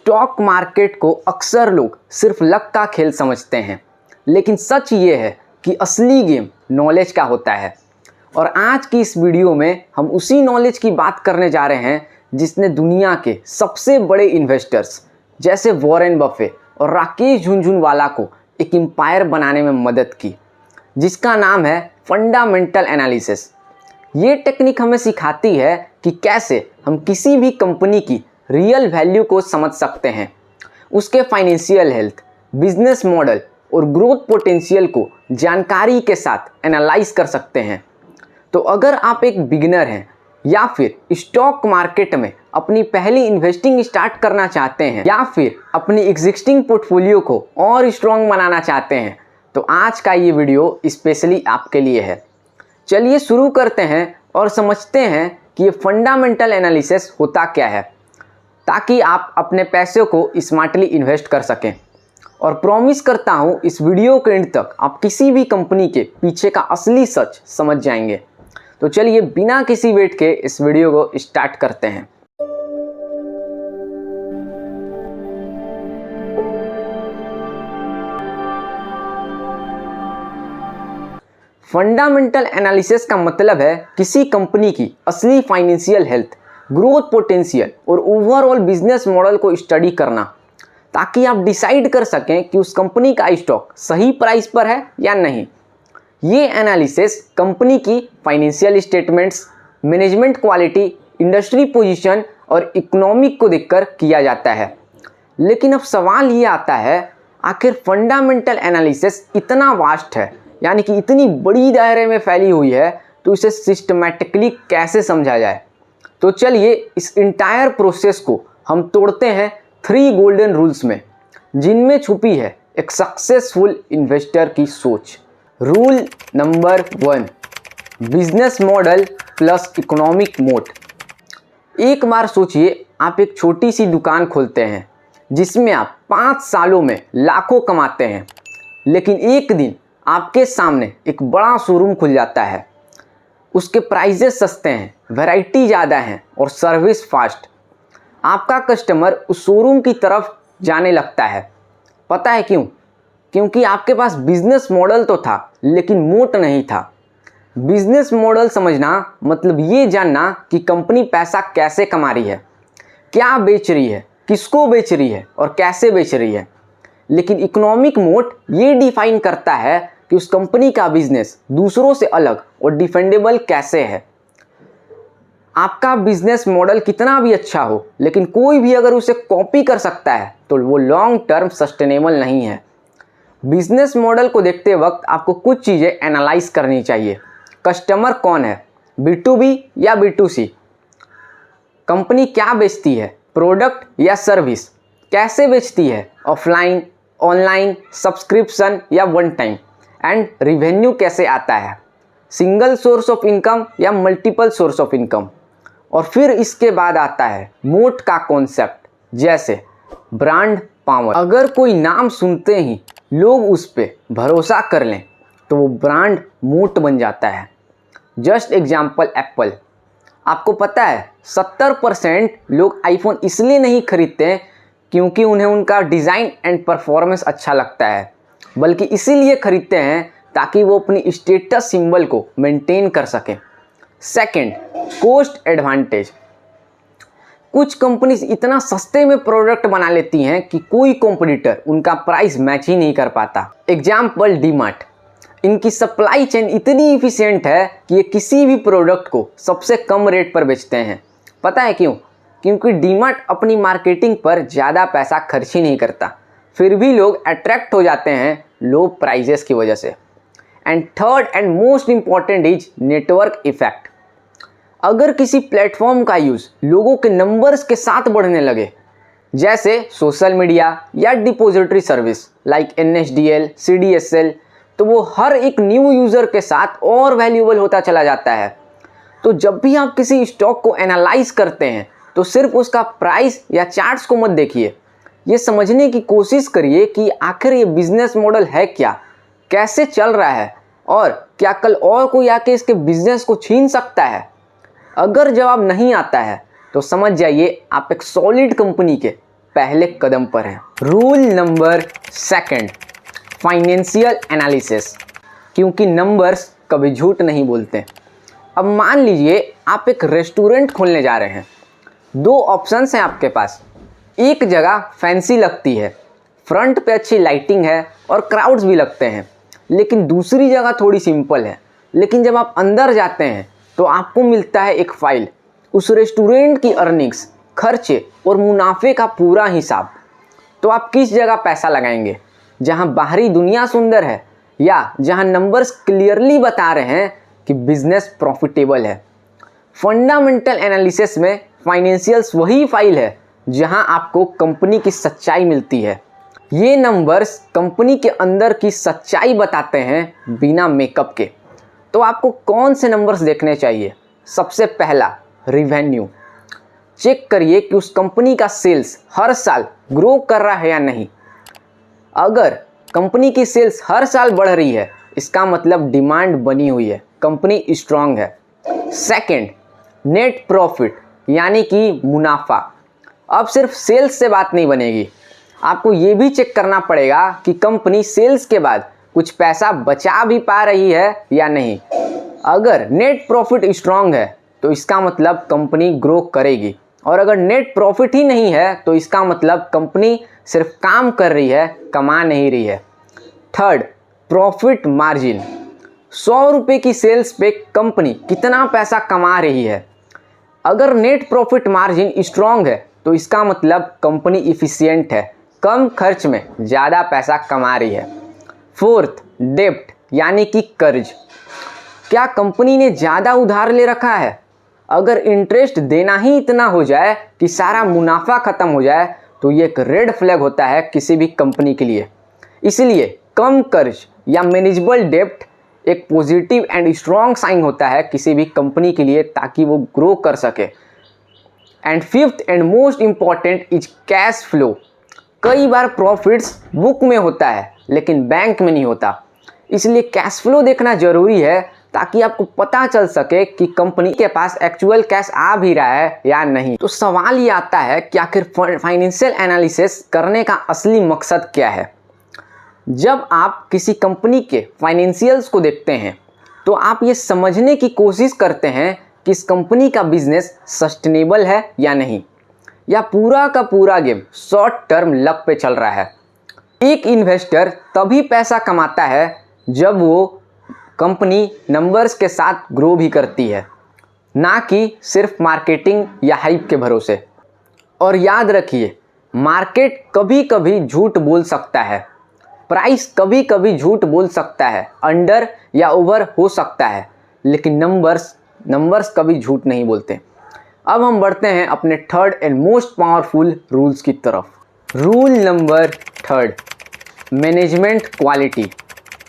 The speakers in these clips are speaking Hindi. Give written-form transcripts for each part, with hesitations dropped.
स्टॉक मार्केट को अक्सर लोग सिर्फ लक का खेल समझते हैं, लेकिन सच ये है कि असली गेम नॉलेज का होता है। और आज की इस वीडियो में हम उसी नॉलेज की बात करने जा रहे हैं जिसने दुनिया के सबसे बड़े इन्वेस्टर्स जैसे वॉरेन बफे और राकेश झुनझुनवाला को एक एम्पायर बनाने में मदद की, जिसका नाम है फंडामेंटल एनालिसिस। ये टेक्निक हमें सिखाती है कि कैसे हम किसी भी कंपनी की रियल वैल्यू को समझ सकते हैं, उसके फाइनेंशियल हेल्थ, बिजनेस मॉडल और ग्रोथ पोटेंशियल को जानकारी के साथ एनालाइज कर सकते हैं। तो अगर आप एक बिगिनर हैं या फिर स्टॉक मार्केट में अपनी पहली इन्वेस्टिंग स्टार्ट करना चाहते हैं या फिर अपनी एग्जिस्टिंग पोर्टफोलियो को और स्ट्रॉन्ग बनाना चाहते हैं, तो आज का ये वीडियो स्पेशली आपके लिए है। चलिए शुरू करते हैं और समझते हैं कि ये फंडामेंटल एनालिसिस होता क्या है, ताकि आप अपने पैसों को स्मार्टली इन्वेस्ट कर सकें। और प्रॉमिस करता हूँ इस वीडियो के एंड तक आप किसी भी कंपनी के पीछे का असली सच समझ जाएंगे। तो चलिए बिना किसी वेट के इस वीडियो को स्टार्ट करते हैं। फंडामेंटल एनालिसिस का मतलब है किसी कंपनी की असली फाइनेंशियल हेल्थ, ग्रोथ पोटेंशियल और ओवरऑल बिजनेस मॉडल को स्टडी करना, ताकि आप डिसाइड कर सकें कि उस कंपनी का स्टॉक सही प्राइस पर है या नहीं। ये एनालिसिस कंपनी की financial statements, management quality, industry position और इकोनॉमिक को देखकर किया जाता है। लेकिन अब सवाल ये आता है, आखिर फंडामेंटल एनालिसिस इतना वास्ट है, यानी कि इतनी बड़ी दायरे में फैली हुई है, तो इसे सिस्टमैटिकली कैसे समझा जाए। तो चलिए इस इंटायर प्रोसेस को हम तोड़ते हैं 3 गोल्डन रूल्स में, जिनमें छुपी है एक सक्सेसफुल इन्वेस्टर की सोच। Rule number 1, business model plus economic मोट। एक बार सोचिए, आप एक छोटी सी दुकान खोलते हैं जिसमें आप 5 सालों में लाखों कमाते हैं, लेकिन एक दिन आपके सामने एक बड़ा शोरूम खुल जाता है। उसके प्राइजेस सस्ते हैं, वैरायटी ज़्यादा है और सर्विस फास्ट। आपका कस्टमर उस शोरूम की तरफ जाने लगता है। पता है क्यों? क्योंकि आपके पास बिजनेस मॉडल तो था, लेकिन मोट नहीं था। बिजनेस मॉडल समझना मतलब ये जानना कि कंपनी पैसा कैसे कमा रही है, क्या बेच रही है, किसको बेच रही है और कैसे बेच रही है। लेकिन इकोनॉमिक मोट ये डिफाइन करता है कि उस कंपनी का बिजनेस दूसरों से अलग और डिफेंडेबल कैसे है। आपका बिजनेस मॉडल कितना भी अच्छा हो, लेकिन कोई भी अगर उसे कॉपी कर सकता है तो वो लॉन्ग टर्म सस्टेनेबल नहीं है। बिजनेस मॉडल को देखते वक्त आपको कुछ चीज़ें एनालाइज करनी चाहिए। कस्टमर कौन है, B2B या B2C? कंपनी क्या बेचती है, प्रोडक्ट या सर्विस? कैसे बेचती है, ऑफलाइन, ऑनलाइन, सब्सक्रिप्शन या वन टाइम? एंड रिवेन्यू कैसे आता है, सिंगल सोर्स ऑफ इनकम या मल्टीपल सोर्स ऑफ इनकम? और फिर इसके बाद आता है मोट का कॉन्सेप्ट, जैसे ब्रांड पावर। अगर कोई नाम सुनते ही लोग उस पर भरोसा कर लें तो वो ब्रांड मोट बन जाता है। Just example Apple. आपको पता है 70% लोग आईफोन इसलिए नहीं खरीदते हैं क्योंकि उन्हें उनका डिज़ाइन एंड परफॉर्मेंस अच्छा लगता है, बल्कि इसीलिए खरीदते हैं ताकि वो अपनी स्टेटस सिंबल को मेंटेन कर सकें। Second, cost advantage. कुछ कंपनीज इतना सस्ते में प्रोडक्ट बना लेती हैं कि कोई कॉम्पिटिटर उनका प्राइस मैच ही नहीं कर पाता। एग्जाम्पल डीमार्ट। इनकी सप्लाई चेन इतनी इफिशिएंट है कि ये किसी भी प्रोडक्ट को सबसे कम रेट पर बेचते हैं। पता है क्यों? क्योंकि डीमार्ट अपनी मार्केटिंग पर ज़्यादा पैसा खर्च ही नहीं करता, फिर भी लोग अट्रैक्ट हो जाते हैं लो प्राइजेस की वजह से। And third and most important is network effect. अगर किसी प्लेटफॉर्म का यूज़ लोगों के नंबर्स के साथ बढ़ने लगे, जैसे सोशल मीडिया या depository service like NSDL, CDSL, तो वो हर एक न्यू यूज़र के साथ और वैल्यूएबल होता चला जाता है। तो जब भी आप किसी स्टॉक को एनालाइज करते हैं तो सिर्फ उसका प्राइस या चार्ट्स को मत देखिए, ये समझने की कोशिश करिए कि आखिर ये बिजनेस मॉडल है क्या, कैसे चल रहा है और क्या कल और कोई आके इसके बिजनेस को छीन सकता है। अगर जवाब नहीं आता है तो समझ जाइए आप एक सॉलिड कंपनी के पहले कदम पर हैं। रूल नंबर 2, फाइनेंशियल एनालिसिस, क्योंकि नंबर्स कभी झूठ नहीं बोलते। अब मान लीजिए आप एक रेस्टोरेंट खोलने जा रहे हैं। 2 ऑप्शंस हैं आपके पास। एक जगह फैंसी लगती है, फ्रंट पे अच्छी लाइटिंग है और क्राउड्स भी लगते हैं, लेकिन दूसरी जगह थोड़ी सिंपल है। लेकिन जब आप अंदर जाते हैं तो आपको मिलता है एक फाइल, उस रेस्टोरेंट की अर्निंग्स, खर्चे और मुनाफे का पूरा हिसाब। तो आप किस जगह पैसा लगाएंगे? जहां बाहरी दुनिया सुंदर है या जहां नंबर्स क्लियरली बता रहे हैं कि बिजनेस प्रॉफिटेबल है? फंडामेंटल एनालिसिस में फाइनेंशियल्स वही फाइल है जहां आपको कंपनी की सच्चाई मिलती है। ये नंबर्स कंपनी के अंदर की सच्चाई बताते हैं बिना मेकअप के। तो आपको कौन से नंबर्स देखने चाहिए? सबसे पहला, रिवेन्यू। चेक करिए कि उस कंपनी का सेल्स हर साल ग्रो कर रहा है या नहीं। अगर कंपनी की सेल्स हर साल बढ़ रही है, इसका मतलब डिमांड बनी हुई है, कंपनी स्ट्रांग है। सेकंड, नेट प्रॉफिट, यानी कि मुनाफा। अब सिर्फ सेल्स से बात नहीं बनेगी, आपको ये भी चेक करना पड़ेगा कि कंपनी सेल्स के बाद कुछ पैसा बचा भी पा रही है या नहीं। अगर नेट प्रॉफिट स्ट्रांग है तो इसका मतलब कंपनी ग्रो करेगी, और अगर नेट प्रॉफिट ही नहीं है तो इसका मतलब कंपनी सिर्फ काम कर रही है, कमा नहीं रही है। Third, profit margin. 100 रुपये की सेल्स पे कंपनी कितना पैसा कमा रही है? अगर नेट प्रॉफिट मार्जिन स्ट्रांग है तो इसका मतलब कंपनी इफिशिएंट है, कम खर्च में ज़्यादा पैसा कमा रही है। फोर्थ, डेब्ट, यानी कि कर्ज। क्या कंपनी ने ज़्यादा उधार ले रखा है? अगर इंटरेस्ट देना ही इतना हो जाए कि सारा मुनाफा खत्म हो जाए तो ये एक रेड फ्लैग होता है किसी भी कंपनी के लिए। इसलिए कम कर्ज या मैनेजेबल डेब्ट एक पॉजिटिव एंड स्ट्रॉन्ग साइन होता है किसी भी कंपनी के लिए, ताकि वो ग्रो कर सके। And fifth and most important is cash flow. कई बार प्रॉफिट्स बुक में होता है लेकिन बैंक में नहीं होता, इसलिए कैश फ्लो देखना जरूरी है ताकि आपको पता चल सके कि कंपनी के पास एक्चुअल कैश आ भी रहा है या नहीं। तो सवाल ये आता है कि आखिर फाइनेंशियल एनालिसिस करने का असली मकसद क्या है? जब आप किसी कंपनी के फाइनेंशियल्स को देखते हैं तो आप ये समझने की कोशिश करते हैं कि इस कंपनी का बिजनेस सस्टेनेबल है या नहीं, या पूरा का पूरा गेम शॉर्ट टर्म लक पे चल रहा है। एक इन्वेस्टर तभी पैसा कमाता है जब वो कंपनी नंबर्स के साथ ग्रो भी करती है, ना कि सिर्फ मार्केटिंग या हाइप के भरोसे। और याद रखिए, मार्केट कभी कभी झूठ बोल सकता है, प्राइस कभी कभी झूठ बोल सकता है, अंडर या ओवर हो सकता है, लेकिन नंबर्स कभी झूठ नहीं बोलते। अब हम बढ़ते हैं अपने third and most powerful rules की तरफ। रूल नंबर 3, मैनेजमेंट क्वालिटी,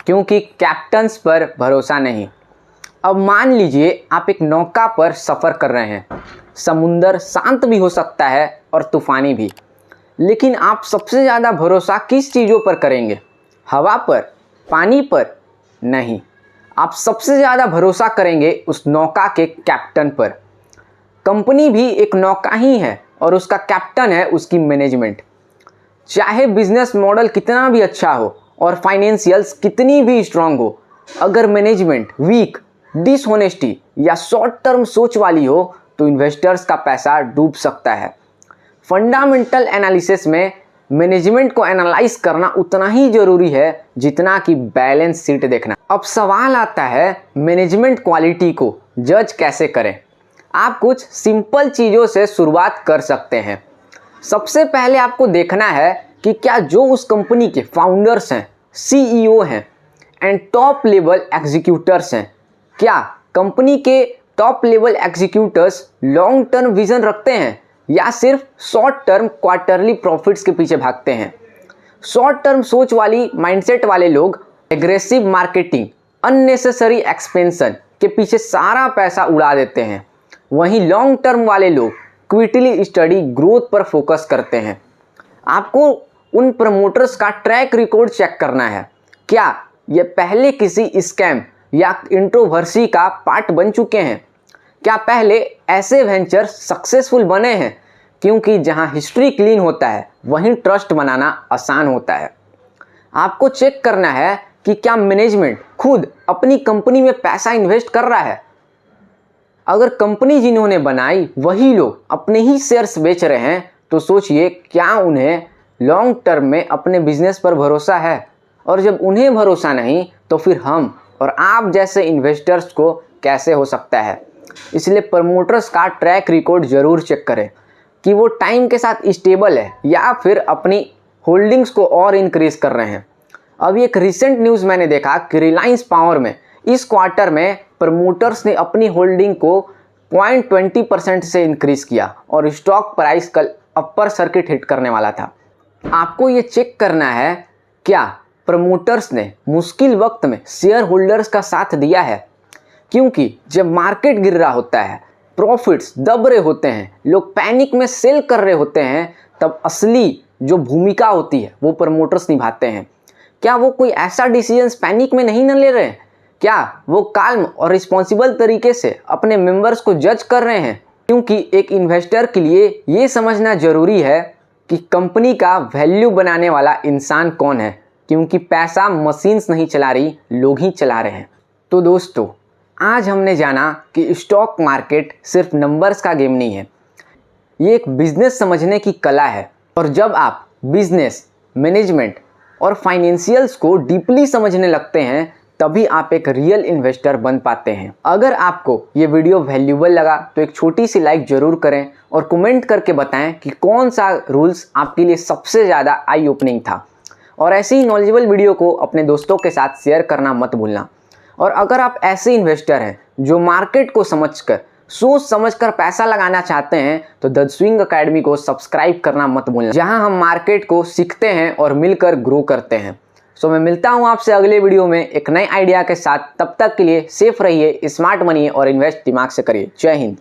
क्योंकि कैप्टन्स पर भरोसा नहीं। अब मान लीजिए आप एक नौका पर सफ़र कर रहे हैं। समुंदर शांत भी हो सकता है और तूफानी भी, लेकिन आप सबसे ज़्यादा भरोसा किस चीज़ों पर करेंगे? हवा पर, पानी पर? नहीं, आप सबसे ज़्यादा भरोसा करेंगे उस नौका के कैप्टन पर। कंपनी भी एक नौका ही है और उसका कैप्टन है उसकी मैनेजमेंट। चाहे बिजनेस मॉडल कितना भी अच्छा हो और फाइनेंशियल्स कितनी भी स्ट्रांग हो, अगर मैनेजमेंट वीक, डिसऑनेस्टी या शॉर्ट टर्म सोच वाली हो तो इन्वेस्टर्स का पैसा डूब सकता है। फंडामेंटल एनालिसिस में मैनेजमेंट को एनालाइज करना उतना ही जरूरी है जितना कि बैलेंस शीट देखना। अब सवाल आता है, मैनेजमेंट क्वालिटी को जज कैसे करें? आप कुछ सिंपल चीज़ों से शुरुआत कर सकते हैं। सबसे पहले आपको देखना है कि क्या जो उस कंपनी के फाउंडर्स हैं, सीईओ हैं एंड टॉप लेवल एग्जीक्यूटर्स हैं, क्या कंपनी के top level executors long term vision रखते हैं या सिर्फ शॉर्ट टर्म क्वार्टरली प्रॉफिट्स के पीछे भागते हैं? शॉर्ट टर्म सोच वाली माइंडसेट वाले लोग एग्रेसिव मार्केटिंग, अननेसेसरी एक्सपेंशन के पीछे सारा पैसा उड़ा देते हैं। वहीं लॉन्ग टर्म वाले लोग क्विकली स्टडी ग्रोथ पर फोकस करते हैं। आपको उन प्रमोटर्स का ट्रैक रिकॉर्ड चेक करना है। क्या ये पहले किसी स्कैम या इंट्रोवर्सी का पार्ट बन चुके हैं? क्या पहले ऐसे वेंचर सक्सेसफुल बने हैं क्योंकि जहां हिस्ट्री क्लीन होता है वहीं ट्रस्ट बनाना आसान होता है। आपको चेक करना है कि क्या मैनेजमेंट खुद अपनी कंपनी में पैसा इन्वेस्ट कर रहा है। अगर कंपनी जिन्होंने बनाई वही लोग अपने ही शेयर्स बेच रहे हैं तो सोचिए क्या उन्हें लॉन्ग टर्म में अपने बिजनेस पर भरोसा है। और जब उन्हें भरोसा नहीं तो फिर हम और आप जैसे इन्वेस्टर्स को कैसे हो सकता है। इसलिए प्रमोटर्स का ट्रैक रिकॉर्ड ज़रूर चेक करें कि वो टाइम के साथ स्टेबल है या फिर अपनी होल्डिंग्स को और इंक्रीज कर रहे हैं। अभी एक रिसेंट न्यूज़ मैंने देखा कि रिलायंस पावर में इस क्वार्टर में प्रमोटर्स ने अपनी होल्डिंग को 0.20% से इंक्रीज किया और स्टॉक प्राइस कल अपर सर्किट हिट करने वाला था। आपको ये चेक करना है क्या प्रमोटर्स ने मुश्किल वक्त में शेयर होल्डर्स का साथ दिया है, क्योंकि जब मार्केट गिर रहा होता है, प्रॉफिट्स दब रहे होते हैं, लोग पैनिक में सेल कर रहे होते हैं, तब असली जो भूमिका होती है वो प्रमोटर्स निभाते हैं। क्या वो कोई ऐसा डिसीजन पैनिक में नहीं न ले रहे हैं? क्या वो काल्म और रिस्पॉन्सिबल तरीके से अपने मेंबर्स को जज कर रहे हैं? क्योंकि एक इन्वेस्टर के लिए ये समझना जरूरी है कि कंपनी का वैल्यू बनाने वाला इंसान कौन है, क्योंकि पैसा मशीन्स नहीं चला रही, लोग ही चला रहे हैं। तो दोस्तों, आज हमने जाना कि स्टॉक मार्केट सिर्फ नंबर्स का गेम नहीं है, ये एक बिजनेस समझने की कला है। और जब आप बिजनेस, मैनेजमेंट और फाइनेंशियल्स को डीपली समझने लगते हैं तभी आप एक रियल इन्वेस्टर बन पाते हैं। अगर आपको ये वीडियो वैल्यूबल लगा तो एक छोटी सी लाइक ज़रूर करें और कमेंट करके बताएं कि कौन सा रूल्स आपके लिए सबसे ज़्यादा आई ओपनिंग था। और ऐसी ही नॉलेजेबल वीडियो को अपने दोस्तों के साथ शेयर करना मत भूलना। और अगर आप ऐसे इन्वेस्टर हैं जो मार्केट को समझकर, सोच समझकर पैसा लगाना चाहते हैं तो द स्विंग अकेडमी को सब्सक्राइब करना मत भूलना, जहां हम मार्केट को सीखते हैं और मिलकर ग्रो करते हैं। सो मैं मिलता हूं आपसे अगले वीडियो में एक नए आइडिया के साथ। तब तक के लिए सेफ रहिए, स्मार्ट बनिए और इन्वेस्ट दिमाग से करिए। जय हिंद।